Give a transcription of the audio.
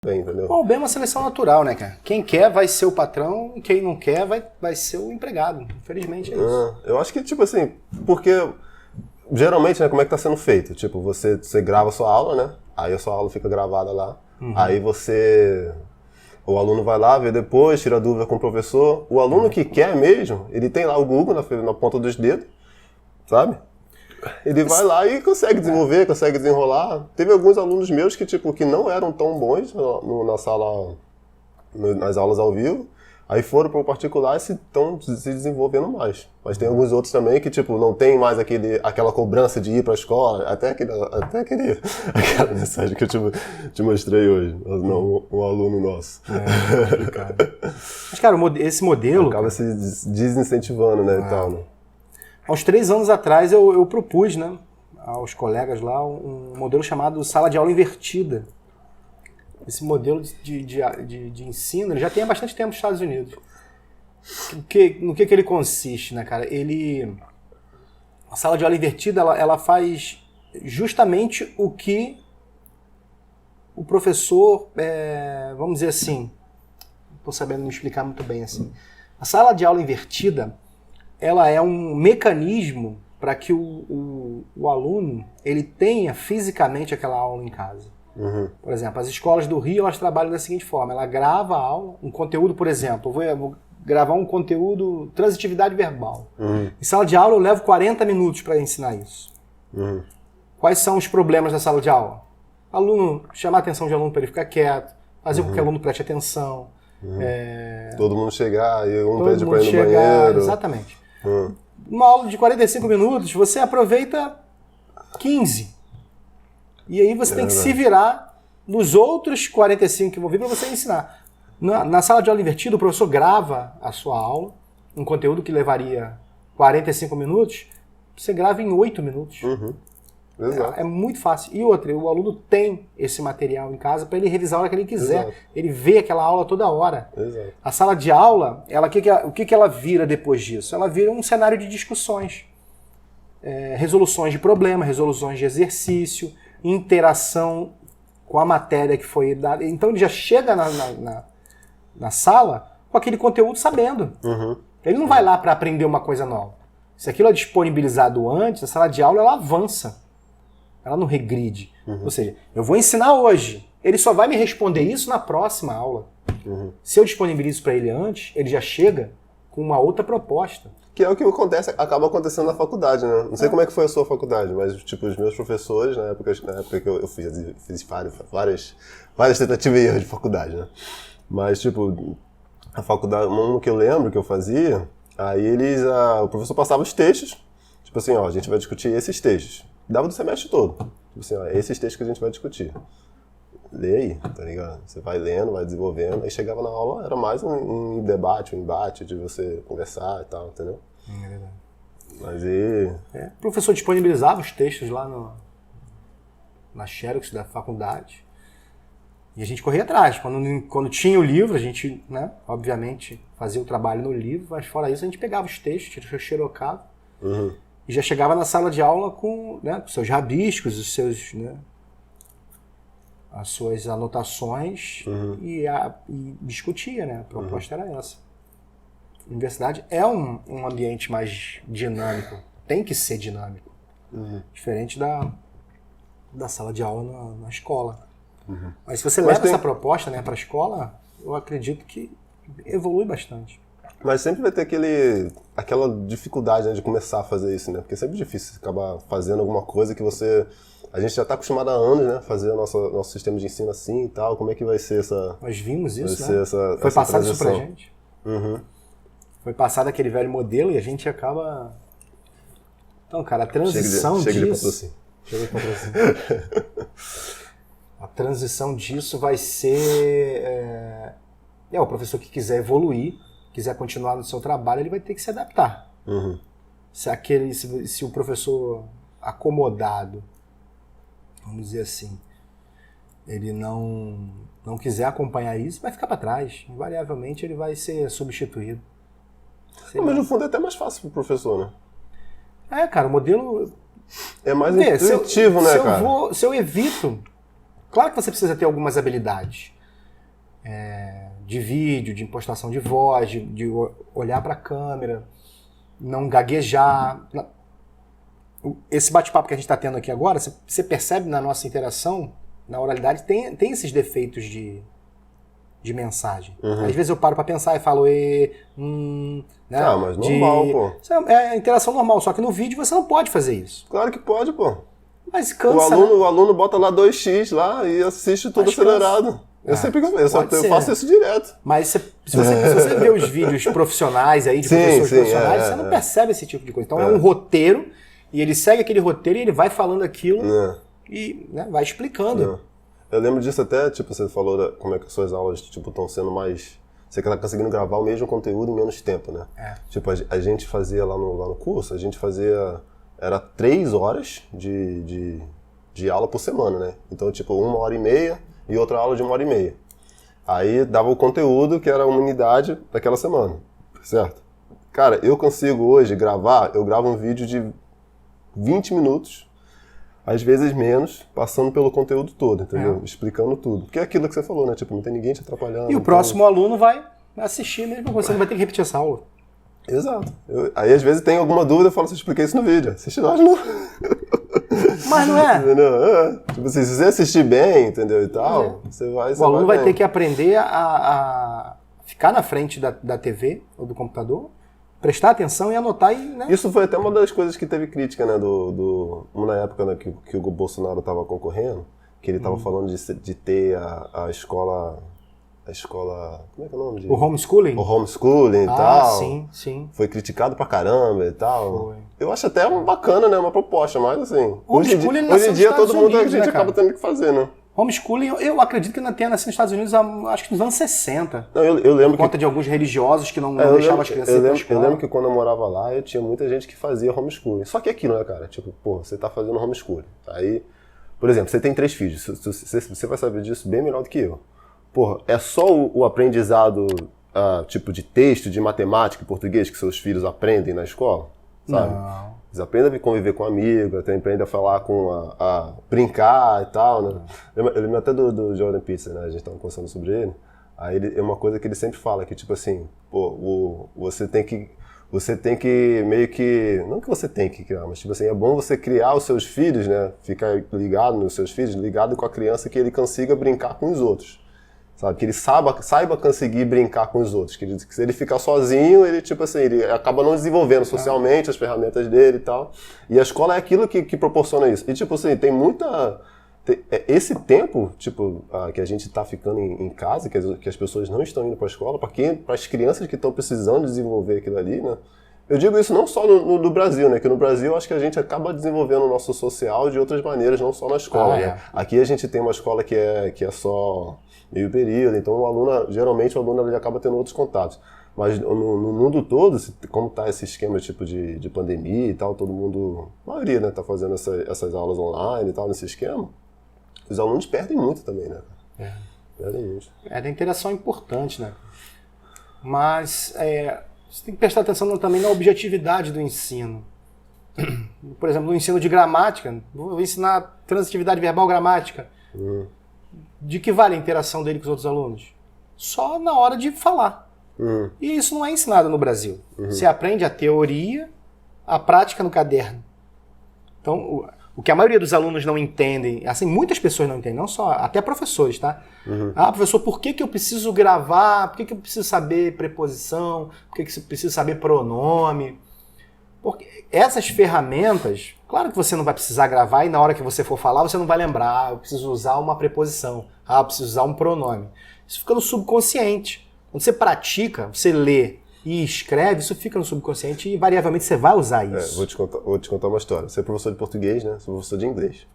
bem, entendeu? Bom, bem é uma seleção natural, né, cara? Quem quer vai ser o patrão e quem não quer vai ser o empregado. Infelizmente é isso. Eu acho que, tipo assim, porque geralmente, né, como é que tá sendo feito? Tipo, você grava a sua aula, né? Aí a sua aula fica gravada lá. Aí o aluno vai lá, vê depois, tira dúvida com o professor. O aluno que quer mesmo, ele tem lá o Google na ponta dos dedos, sabe? Ele vai lá e consegue desenvolver, consegue desenrolar. Teve alguns alunos meus que, tipo, que não eram tão bons na sala, nas aulas ao vivo, aí foram para o particular e estão se desenvolvendo mais. Mas tem alguns outros também que, tipo, não tem mais aquela cobrança de ir para a escola, até aquela mensagem que eu te mostrei hoje, um aluno nosso. É complicado. Mas, cara, esse modelo... Acaba se desincentivando, né, e tal, né? Há uns 3 anos atrás eu propus, né, aos colegas lá um modelo chamado sala de aula invertida. Esse modelo de ensino ele já tem há bastante tempo nos Estados Unidos. No que ele consiste, né, cara? A sala de aula invertida ela faz justamente o que o professor, vamos dizer assim, não estou sabendo me explicar muito bem assim. A sala de aula invertida ela é um mecanismo para que o aluno ele tenha fisicamente aquela aula em casa. Por exemplo, as escolas do Rio elas trabalham da seguinte forma: ela grava a aula, um conteúdo, por exemplo, eu vou gravar um conteúdo transitividade verbal. Em sala de aula eu levo 40 minutos para ensinar isso. Quais são os problemas da sala de aula? Chamar a atenção de aluno para ele ficar quieto, fazer com que o aluno preste atenção. Todo mundo chegar e pede para ir no banheiro. Exatamente. Uma aula de 45 minutos, você aproveita 15. E aí você tem que se virar nos outros 45 que vão vir para você ensinar. Na sala de aula invertida, o professor grava a sua aula, um conteúdo que levaria 45 minutos, você grava em 8 minutos. Exato. É muito fácil. E outra, o aluno tem esse material em casa para ele revisar a hora que ele quiser. Exato. Ele vê aquela aula toda hora. Exato. A sala de aula, o que ela vira depois disso? Ela vira um cenário de discussões. Resoluções de problema, resoluções de exercício, interação com a matéria que foi dada. Então ele já chega na sala com aquele conteúdo sabendo. Ele não vai lá para aprender uma coisa nova. Se aquilo é disponibilizado antes, a sala de aula ela avança. Ela não regride. Ou seja, eu vou ensinar hoje. Ele só vai me responder isso na próxima aula. Se eu disponibilizo para ele antes, ele já chega com uma outra proposta. Que é o que acaba acontecendo na faculdade, né? Não sei como é que foi a sua faculdade, mas tipo, os meus professores, na época que eu fiz várias tentativas e erros de faculdade, né? Mas tipo, a faculdade, um que eu lembro que eu fazia, aí o professor passava os textos, tipo assim, ó, a gente vai discutir esses textos. Dava do semestre todo. Tipo assim, ó, esses textos que a gente vai discutir. Lê aí, tá ligado? Você vai lendo, vai desenvolvendo, aí chegava na aula, era mais um debate, um embate de você conversar e tal, entendeu? É verdade. Mas o professor disponibilizava os textos lá na Xerox da faculdade e a gente corria atrás. Quando tinha o livro, a gente, né, obviamente, fazia o trabalho no livro, mas fora isso a gente pegava os textos, xerocava e já chegava na sala de aula com, né, seus rabiscos, os seus, né, as suas anotações e discutia, né? A proposta era essa. A universidade é um ambiente mais dinâmico, tem que ser dinâmico, diferente da sala de aula na escola. Mas se você leva essa proposta, né, para a escola, eu acredito que evolui bastante. Mas sempre vai ter aquela dificuldade, né, de começar a fazer isso, né? Porque é sempre difícil acabar fazendo alguma coisa que a gente já está acostumado há anos, né? Fazer o nosso sistema de ensino assim e tal. Como é que vai ser essa... Nós vimos isso, né? Foi passado isso pra gente. Foi passado aquele velho modelo e a gente acaba... Então, cara, a transição disso... Chega de patrocínio. Chega de patrocínio. A transição disso vai ser... o professor que quiser evoluir, quiser continuar no seu trabalho, ele vai ter que se adaptar. Se o professor acomodado, vamos dizer assim, ele não quiser acompanhar isso, vai ficar para trás. Invariavelmente ele vai ser substituído. Mas no fundo é até mais fácil pro professor, né? Cara, o modelo... É mais intuitivo, né, cara? Se eu evito... Claro que você precisa ter algumas habilidades. de vídeo, de impostação de voz, de olhar para a câmera, não gaguejar. Esse bate-papo que a gente está tendo aqui agora, você percebe na nossa interação, na oralidade, tem esses defeitos de mensagem. Às vezes eu paro para pensar e falo, né? Ah, mas normal, pô. É interação normal, só que no vídeo você não pode fazer isso. Claro que pode, pô. Mas cansa, o aluno bota lá 2x lá e assiste tudo acelerado. Eu faço isso direto. Mas se você vê os vídeos profissionais aí, de professores profissionais, você não percebe esse tipo de coisa. Então é um roteiro, e ele segue aquele roteiro e ele vai falando aquilo e né, vai explicando. Eu lembro disso até, tipo, você falou como é que as suas aulas, tipo, estão sendo mais... Você tá conseguindo gravar o mesmo conteúdo em menos tempo, né? Tipo, a gente fazia lá no curso, a gente fazia... Era 3 horas de aula por semana, né? Então, tipo, 1h30 e outra aula de 1h30. Aí dava o conteúdo que era uma unidade daquela semana, certo? Cara, eu consigo hoje eu gravo um vídeo de 20 minutos, às vezes menos, passando pelo conteúdo todo, entendeu? Explicando tudo. Porque é aquilo que você falou, né? Tipo, não tem ninguém te atrapalhando. E o próximo aluno vai assistir mesmo, você não vai ter que repetir essa aula. Exato. Aí às vezes tem alguma dúvida, eu falo assim, expliquei isso no vídeo. Assiste lá de novo. Mas não é? Entendeu? Tipo assim, se você assistir bem, entendeu, e tal, você vai... O aluno vai ter que aprender a ficar na frente da TV ou do computador, prestar atenção e anotar. Né? Isso foi até uma das coisas que teve crítica, né, na época, né, que o Bolsonaro estava concorrendo, que ele estava falando de ter a escola... Como é que é o nome? O homeschooling? O homeschooling e tal. Sim. Foi criticado pra caramba e tal. Foi. Eu acho até bacana, né? Uma proposta, mas assim... Hoje em dia todo mundo a gente acaba tendo que fazer, né? Homeschooling, eu acredito que ainda tenha nascido nos Estados Unidos, acho que nos anos 60. Não, eu lembro por conta de alguns religiosos que não deixavam as crianças ir pra escola. Eu lembro que quando eu morava lá, eu tinha muita gente que fazia homeschooling. Só que aquilo, né, cara? Tipo, pô, você tá fazendo homeschooling. Aí, por exemplo, você tem 3 filhos. Você vai saber disso bem melhor do que eu. Porra, é só o aprendizado, tipo, de texto, de matemática e português que seus filhos aprendem na escola? Sabe? Não. Eles aprendem a conviver com amigos, aprendem a falar a brincar e tal, né? Eu lembro até do Jordan Peterson, né? A gente tava conversando sobre ele. Aí é uma coisa que ele sempre fala, que tipo assim, pô, você tem que meio que... Não que você tem que criar, mas tipo assim, é bom você criar os seus filhos, né? Ficar ligado nos seus filhos, ligado com a criança, que ele consiga brincar com os outros. Sabe? Que ele saiba conseguir brincar com os outros. Que se ele ficar sozinho, ele, tipo assim, ele acaba não desenvolvendo socialmente as ferramentas dele e tal. E a escola é aquilo que proporciona isso. E, tipo assim, tem muita... Esse tempo, tipo, que a gente tá ficando em casa, que as pessoas não estão indo para a escola, para as crianças que estão precisando desenvolver aquilo ali, né? Eu digo isso não só no Brasil, né? Que no Brasil eu acho que a gente acaba desenvolvendo o nosso social de outras maneiras, não só na escola, né? Aqui a gente tem uma escola que é só meio período, então geralmente o aluno ele acaba tendo outros contatos. Mas no mundo todo, como está esse esquema tipo de pandemia e tal, todo mundo, a maioria, né, tá fazendo essas aulas online e tal, nesse esquema, os alunos perdem muito também, né? Perdem muito. Da interação importante, né? Mas você tem que prestar atenção também na objetividade do ensino. Por exemplo, no ensino de gramática, vou ensinar transitividade verbal gramática. De que vale a interação dele com os outros alunos? Só na hora de falar. E isso não é ensinado no Brasil. Você aprende a teoria, a prática no caderno. Então, o que a maioria dos alunos não entendem, assim, muitas pessoas não entendem, não só, até professores, tá? Professor, por que eu preciso gravar? Por que eu preciso saber preposição? Por que eu preciso saber pronome? Porque essas ferramentas, claro que você não vai precisar gravar e na hora que você for falar você não vai lembrar, eu preciso usar uma preposição, eu preciso usar um pronome. Isso fica no subconsciente. Quando você pratica, você lê e escreve, isso fica no subconsciente e invariavelmente você vai usar isso. Vou te contar uma história. Você é professor de português, né? Sou professor de inglês.